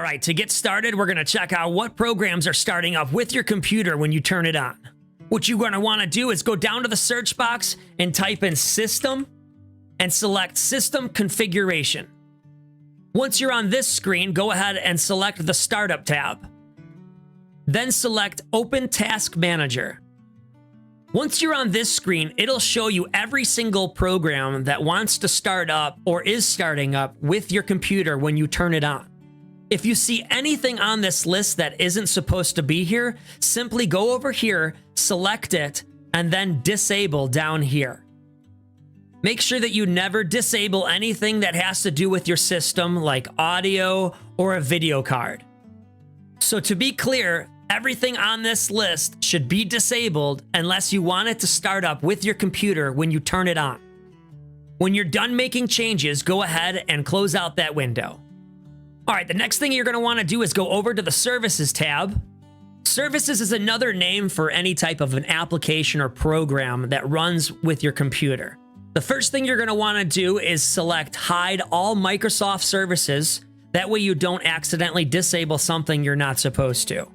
right, to get started, we're going to check out what programs are starting up with your computer when you turn it on. What you're going to want to do is go down to the search box and type in System and select System Configuration. Once you're on this screen, go ahead and select the Startup tab. Then select Open Task Manager. Once you're on this screen, it'll show you every single program that wants to start up or is starting up with your computer when you turn it on. If you see anything on this list that isn't supposed to be here, simply go over here, select it, and then disable down here. Make sure that you never disable anything that has to do with your system, like audio or a video card. So to be clear, everything on this list should be disabled unless you want it to start up with your computer when you turn it on. When you're done making changes, go ahead and close out that window. All right, the next thing you're going to want to do is go over to the Services tab. Services is another name for any type of an application or program that runs with your computer. The first thing you're going to want to do is select Hide All Microsoft Services. That way you don't accidentally disable something you're not supposed to.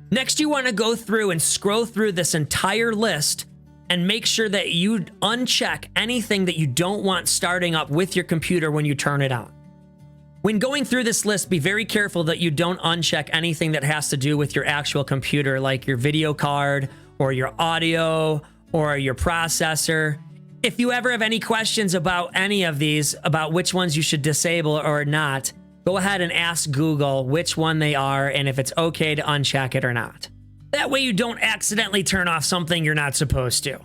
Next, you want to go through and scroll through this entire list and make sure that you uncheck anything that you don't want starting up with your computer when you turn it on. When going through this list, be very careful that you don't uncheck anything that has to do with your actual computer, like your video card or your audio or your processor. If you ever have any questions about any of these, about which ones you should disable or not, go ahead and ask Google which one they are and if it's okay to uncheck it or not. That way you don't accidentally turn off something you're not supposed to.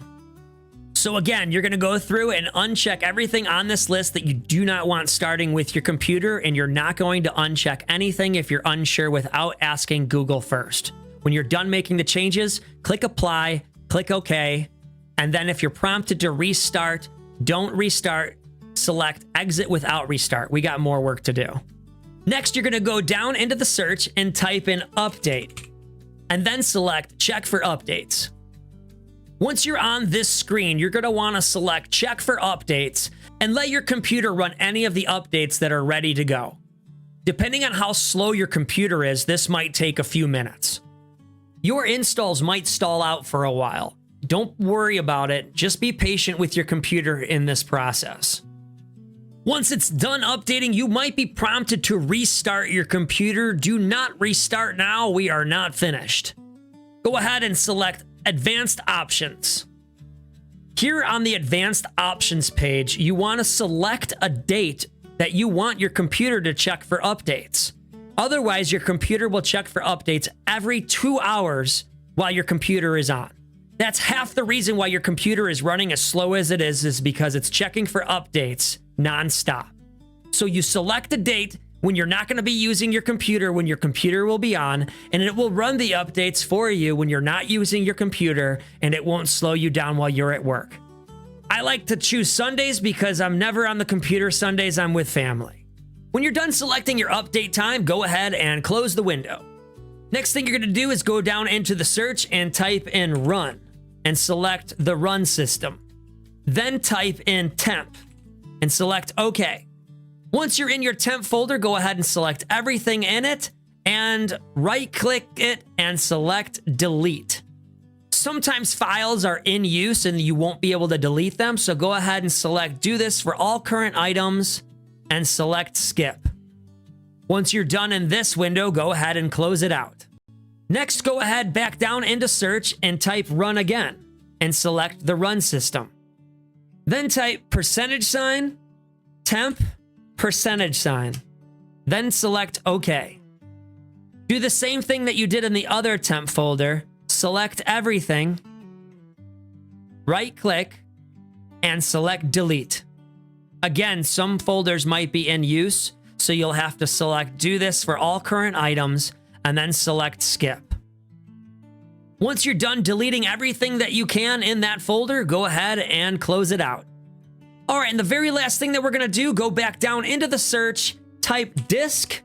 So again, you're going to go through and uncheck everything on this list that you do not want starting with your computer, and you're not going to uncheck anything if you're unsure without asking Google first. When you're done making the changes, click Apply, click OK, and then if you're prompted to restart, don't restart, select Exit without restart. We got more work to do. Next, you're going to go down into the search and type in Update, and then select Check for Updates. Once you're on this screen, you're going to want to select Check for Updates and let your computer run any of the updates that are ready to go. Depending on how slow your computer is, this might take a few minutes. Your installs might stall out for a while. Don't worry about it. Just be patient with your computer in this process. Once it's done updating, you might be prompted to restart your computer. Do not restart now. We are not finished. Go ahead and select Advanced Options. Here on the Advanced Options page, you want to select a date that you want your computer to check for updates. Otherwise, your computer will check for updates every 2 hours while your computer is on. That's half the reason why your computer is running as slow as it is because it's checking for updates nonstop. So you select a date when you're not going to be using your computer, when your computer will be on, and it will run the updates for you when you're not using your computer, and it won't slow you down while you're at work. I like to choose Sundays because I'm never on the computer Sundays. I'm with family. When you're done selecting your update time, go ahead and close the window. Next thing you're going to do is go down into the search and type in Run and select the Run System. Then type in Temp and select OK. Once you're in your temp folder, go ahead and select everything in it and right-click it and select Delete. Sometimes files are in use and you won't be able to delete them, so go ahead and select Do this for all current items and select Skip. Once you're done in this window, go ahead and close it out. Next, go ahead back down into Search and type Run again and select the Run System. Then type %, temp, %, then select OK. Do the same thing that you did in the other temp folder. Select everything, right-click, and select Delete. Again, some folders might be in use, so you'll have to select Do this for all current items, and then select Skip. Once you're done deleting everything that you can in that folder, go ahead and close it out. All right, and the very last thing that we're going to do, go back down into the search, type Disk,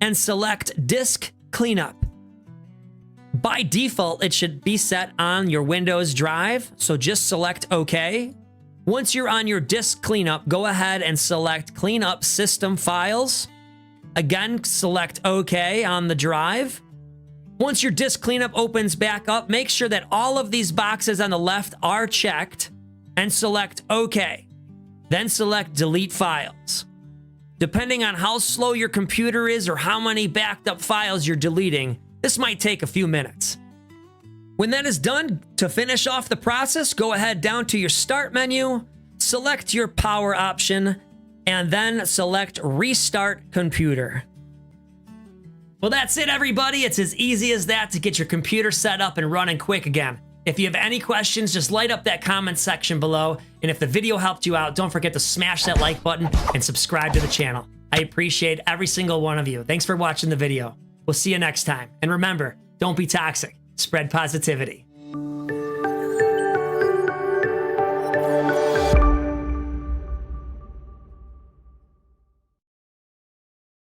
and select Disk Cleanup. By default, it should be set on your Windows drive, so just select OK. Once you're on your disk cleanup, go ahead and select Clean Up System Files, Again, select OK on the drive. Once your disk cleanup opens back up, make sure that all of these boxes on the left are checked and select OK. Then select Delete Files. Depending on how slow your computer is or how many backed up files you're deleting, this might take a few minutes. When that is done, to finish off the process, go ahead down to your Start menu, select your power option, and then select Restart Computer. Well, that's it, everybody. It's as easy as that to get your computer set up and running quick again. If you have any questions, just light up that comment section below. And if the video helped you out, don't forget to smash that like button and subscribe to the channel. I appreciate every single one of you. Thanks for watching the video. We'll see you next time. And remember, don't be toxic. Spread positivity.